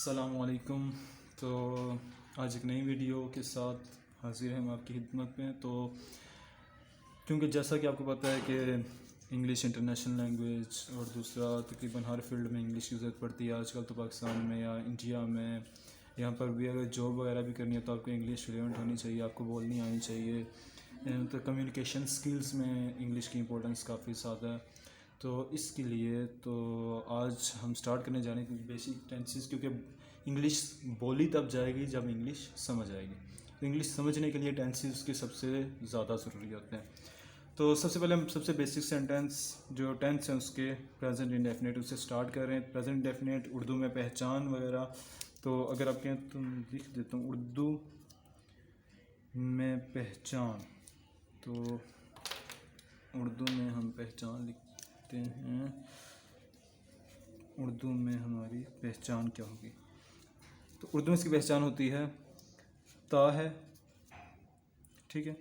अस्सलामुअलैकुम। तो आज एक नई वीडियो के साथ हाजिर हैं हम आपकी खिदमत में। तो क्योंकि जैसा कि आपको पता है कि इंग्लिश इंटरनेशनल लैंग्वेज और दूसरा तकरीबन हर फील्ड में इंग्लिश की ज़रूरत पड़ती है आजकल। तो पाकिस्तान में या इंडिया में यहाँ पर भी अगर जॉब वगैरह भी करनी है तो आपको इंग्लिश फ्लुएंट होनी चाहिए, आपको बोलनी आनी चाहिए। तो कम्युनिकेशन स्किल्स में इंग्लिश की इम्पोर्टेंस काफ़ी ज़्यादा है। तो इसके लिए तो आज हम स्टार्ट करने जा रहे हैं बेसिक टेंसेस, क्योंकि इंग्लिश बोली तब जाएगी जब इंग्लिश समझ आएगी। तो इंग्लिश समझने के लिए टेंसेस के सबसे ज़्यादा ज़रूरी होते हैं। तो सबसे पहले हम सबसे बेसिक सेंटेंस जो टेंस हैं उसके प्रेजेंट इंडेफिनिट उससे स्टार्ट कर रहे हैं। प्रेजेंट इंडेफिनिट उर्दू में पहचान वगैरह, तो अगर आप कहें तो लिख देता हूँ उर्दू में पहचान। तो उर्दू में हम पहचान लिखते हैं, उर्दू में हमारी पहचान क्या होगी। तो उर्दू में इसकी पहचान होती है ता है, ठीक है,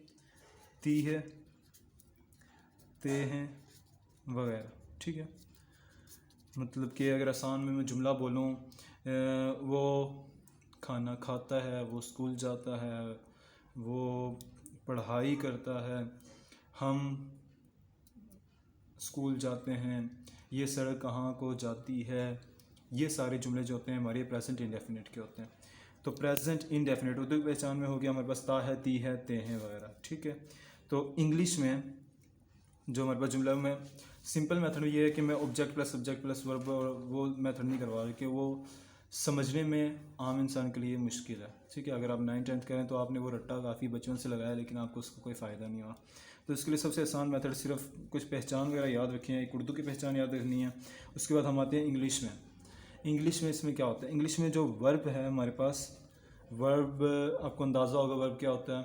ती है, ते हैं वगैरह, ठीक है। मतलब कि अगर आसान में मैं जुमला बोलूँ, वो खाना खाता है, वो स्कूल जाता है, वो पढ़ाई करता है, हम स्कूल जाते हैं, ये सड़क कहाँ को जाती है। ये सारे जुमले जो होते हैं हमारे प्रेजेंट इंडेफिनिट के होते हैं। तो प्रेजेंट इंडेफिनिट उर्दू की पहचान में हो गया हमारे पास ता है, ती है, ते हैं वगैरह, ठीक है। तो इंग्लिश में जो हमारे पास जुमला में सिंपल मेथड ये है कि मैं object plus subject plus verb, वो मेथड नहीं करवा रही कि वो समझने में आम इंसान के लिए मुश्किल है, ठीक है। अगर आप 9th-10th करें तो आपने वो रट्टा काफ़ी बचपन से लगाया लेकिन आपको उसका कोई फ़ायदा नहीं हुआ। तो इसके लिए सबसे आसान मेथड सिर्फ कुछ पहचान वगैरह याद रखें, एक उर्दू की पहचान याद रखनी है। उसके बाद हम आते हैं इंग्लिश में। इंग्लिश में इसमें क्या होता है, इंग्लिश में जो वर्ब है हमारे पास, वर्ब आपको अंदाज़ा होगा वर्ब क्या होता है।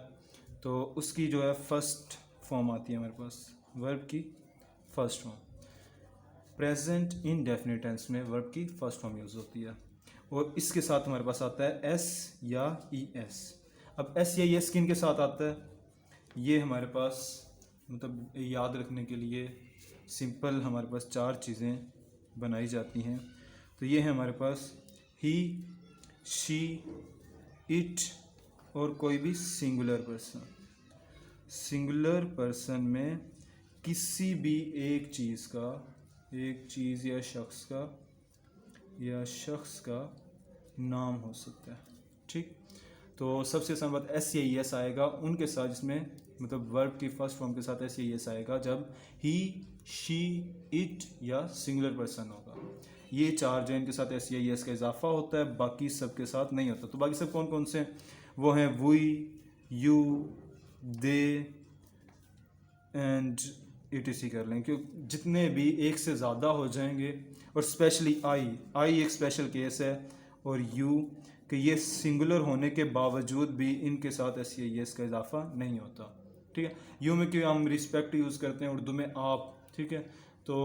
तो उसकी जो है फर्स्ट फॉर्म आती है हमारे पास, वर्ब की first form. Present indefinite tense में वर्ब की फर्स्ट फॉर्म यूज़ होती है और इसके साथ हमारे पास आता है एस या ई एस। अब एस या ई एस किन के साथ आता है, ये हमारे पास मतलब याद रखने के लिए सिंपल हमारे पास 4 चीज़ें बनाई जाती हैं। तो ये है हमारे पास ही, शी, इट और कोई भी सिंगुलर पर्सन। सिंगुलर पर्सन में किसी भी एक चीज़ का, एक चीज़ या शख्स का नाम हो सकता है, ठीक। तो सबसे आसान बात एस या ई एस आएगा उनके साथ, जिसमें मतलब वर्ब की फर्स्ट फॉर्म के साथ एस या ई एस आएगा जब ही, शी, इट या सिंगुलर पर्सन होगा। ये 4 जो इनके साथ एस या ई एस का इजाफा होता है, बाकी सब के साथ नहीं होता। तो बाकी सब कौन कौन से, वो हैं we, you, they and ETC कर लें, क्योंकि जितने भी एक से ज़्यादा हो जाएंगे, और स्पेशली आई एक स्पेशल केस है, और यू कि ये सिंगुलर होने के बावजूद भी इनके साथ एस या ई एस का इजाफा नहीं होता, ठीक है। यू में क्यों हम रिस्पेक्ट यूज़ करते हैं उर्दू में आप, ठीक है। तो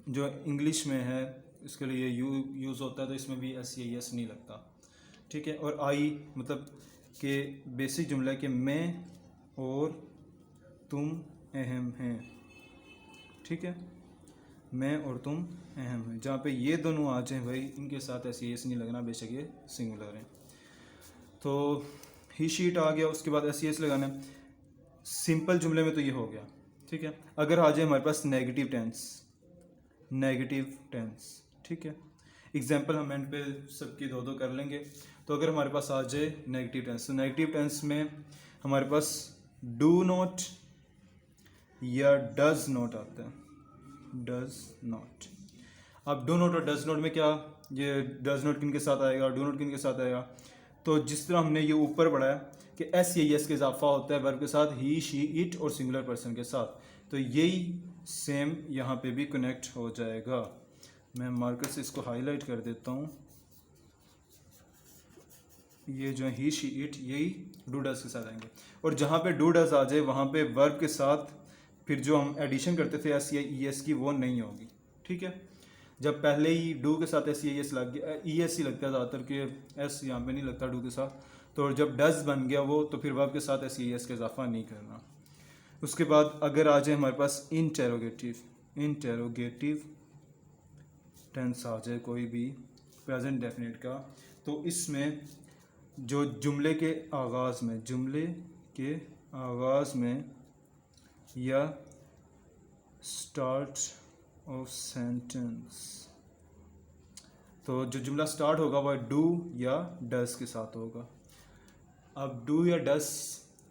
जो इंग्लिश में है इसके लिए यू यूज़ होता है, तो इसमें भी एस या ई एस नहीं लगता, ठीक है। और आई मतलब कि बेसिक जुमला है कि मैं और तुम अहम हैं, ठीक है, मैं और तुम अहम हैं। जहाँ पे ये दोनों आ जाएँ भाई, इनके साथ ऐसे एस नहीं लगना, बेशक ये सिंगुलर हैं। तो ही शीट आ गया, उसके बाद एस लगाना है। सिंपल जुमले में तो ये हो गया, ठीक है। अगर आ जाए हमारे पास नेगेटिव टेंस, ठीक है। एग्जाम्पल हम एंड पे सबकी दो कर लेंगे। तो अगर हमारे पास आ जाए नेगेटिव टेंस, तो नेगेटिव टेंस में हमारे पास डू नॉट या डज नॉट आता है, डज नॉट। अब डू नॉट और डज नॉट में क्या, ये डज नॉट किन के साथ आएगा, डू नॉट किन के साथ आएगा। तो जिस तरह हमने ये ऊपर पढ़ा है कि एस या एस का इजाफा होता है वर्ब के साथ, ही, शी, इट और सिंगुलर पर्सन के साथ, तो यही सेम यहाँ पे भी कनेक्ट हो जाएगा। मैं मार्कर से इसको हाईलाइट कर देता हूँ। ये जो ही, शी, इट यही डू डज के साथ आएंगे, और जहाँ पे डू डज आ जाए वहाँ पे वर्ब के साथ फिर जो हम एडिशन करते थे एस या ई एस की, वो नहीं होगी, ठीक है। जब पहले ही डू के साथ एस या ई एस लग गया, ई एस ही लगता है ज़्यादातर कि एस यहाँ पे नहीं लगता डू के साथ। तो जब डज बन गया वो, तो फिर वर्ब के साथ एस या ई एस का इजाफा नहीं करना। उसके बाद अगर आ जाए हमारे पास इंटेरोगेटिव टेंस आ जाए कोई भी, प्रेजेंट डेफिनेट का। तो इसमें जो जुमले के आगाज़ में या स्टार्ट ऑफ सेंटेंस, तो जो जुमला स्टार्ट होगा वह डू या डस के साथ होगा। अब डू या डस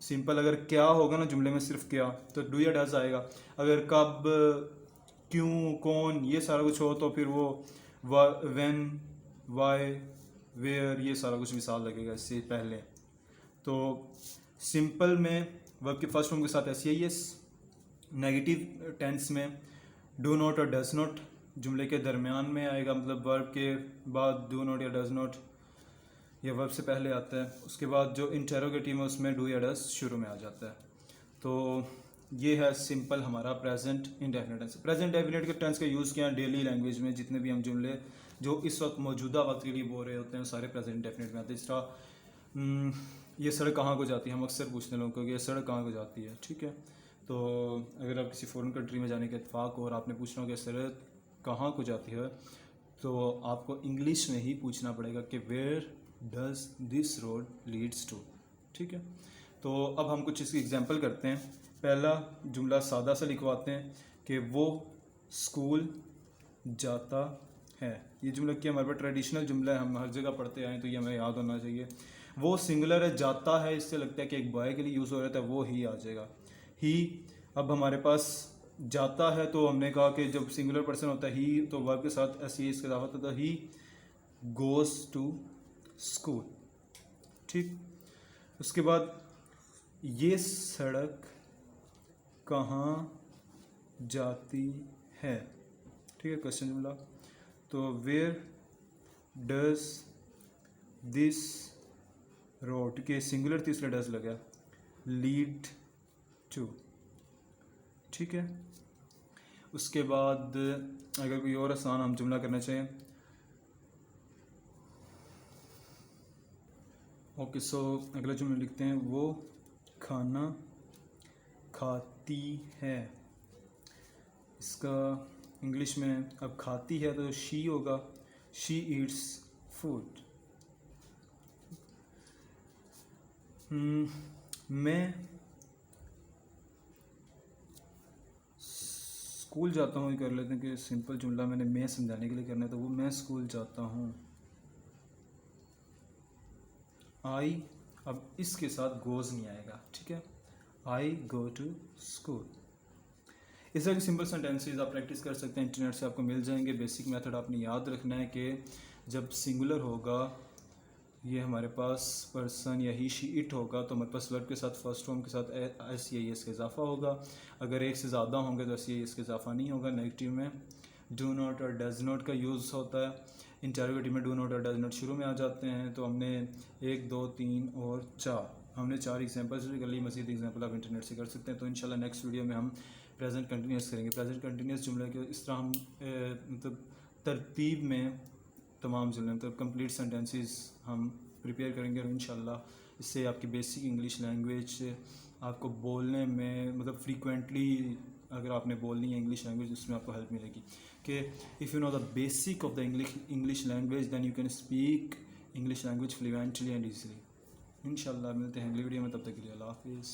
सिंपल, अगर क्या होगा ना जुमले में सिर्फ क्या, तो डू या डस आएगा। अगर कब, क्यों, कौन, ये सारा कुछ हो तो फिर वो व्हेन, वाई, वेयर, ये सारा कुछ मिसाल लगेगा इससे पहले। तो सिंपल में वर्ब के फर्स्ट फॉर्म के साथ एस एस, नेगेटिव टेंस में डू नॉट और डज नॉट जुमले के दरमियान में आएगा, मतलब वर्ब के बाद डू नॉट या डज नॉट या वर्ब से पहले आता है। उसके बाद जो इंटेरोगेटिव है उसमें डू या डज शुरू में आ जाता है। तो ये है सिंपल हमारा present indefinite tense. Present definite के टेंस का यूज़ किया डेली लैंग्वेज में, जितने भी हम जुमले जो इस वक्त मौजूदा वक्त के लिए बोल रहे होते हैं सारे प्रेजेंट डेफिनेट में आते हैं। जिस तरह ये सड़क कहाँ को जाती है, हम अक्सर पूछते हैं लोगों को कि ये सड़क कहाँ को जाती है, ठीक है। तो अगर आप किसी फॉरेन कंट्री में जाने के इत्फाक हो और आपने पूछना हो कि सड़क कहाँ को जाती है, तो आपको इंग्लिश में ही पूछना पड़ेगा कि where does this road leads to, ठीक है। तो अब हम कुछ इसकी एग्जांपल करते हैं। पहला जुमला सादा सा लिखवाते हैं कि वो स्कूल जाता है। ये जुमला क्या हमारे पास ट्रेडिशनल जुमला है, हम हर जगह पढ़ते आए तो ये हमें याद होना चाहिए। वो सिंगुलर है, जाता है इससे लगता है कि एक बॉय के लिए यूज़ हो रहा था, वो ही आ जाएगा ही। अब हमारे पास जाता है तो हमने कहा कि जब सिंगुलर पर्सन होता है ही तो वर्ब के साथ एस इसके साथ होता है, ही गोज़ टू स्कूल, ठीक। उसके बाद ये सड़क कहाँ जाती है, ठीक है, क्वेश्चन जुमला। तो वेयर डज दिस रोड के सिंगुलर तीसरा डज लगा, लीड टू, ठीक है। उसके बाद अगर कोई और आसान हम जुमला करना चाहें, ओके सो अगला जुमला लिखते हैं, वो खाना खाती है। इसका इंग्लिश में अब खाती है तो शी होगा, शी ईट्स फूड। मैं स्कूल जाता हूँ, ये कर लेते हैं कि सिंपल जुमला मैंने मैं समझाने के लिए करना है, तो वो मैं स्कूल जाता हूँ। आई, अब इसके साथ गोज़ नहीं आएगा, ठीक है, आई गो टू स्कूल। इस तरह के सिंपल सेंटेंसेस आप प्रैक्टिस कर सकते हैं, इंटरनेट से आपको मिल जाएंगे। बेसिक मेथड आपने याद रखना है कि जब सिंगुलर होगा, ये हमारे पास पर्सन या ही शी इट होगा, तो हमारे पास वर्ब के साथ फर्स्ट फॉर्म के साथ एस या एस का इजाफा होगा। अगर एक से ज़्यादा होंगे तो एस या एस का इजाफा नहीं होगा। नेगेटिव में डू नॉट और डज नॉट का यूज़ होता है। इंटरोगेटिव में डू नॉट और डज नॉट शुरू में आ जाते हैं। तो हमने 1, 2, 3 और 4 हमने 4 एग्जांपल्स भी कर ली। मज़ीद एग्जांपल आप इंटरनेट से कर सकते हैं। तो इंशाल्लाह नेक्स्ट वीडियो में हम प्रेजेंट कंटिन्यूस करेंगे। प्रेजेंट कंटिन्यूस जुमले के इस तरह हम मतलब तरतीब में तमाम जुमले मतलब कंप्लीट सेंटेंसेस हम प्रिपेयर करेंगे और इंशाल्लाह इससे आपकी बेसिक इंग्लिश लैंग्वेज आपको बोलने में मतलब फ्रीक्वेंटली अगर आपने बोलनी है इंग्लिश लैंग्वेज, उसमें आपको हेल्प मिलेगी कि if you know the basic of the English language then you can speak English language fluently and easily. इंशाल्लाह मिलते हैं अगली वीडियो में, तब तक के लिए अल्लाह हाफिज़।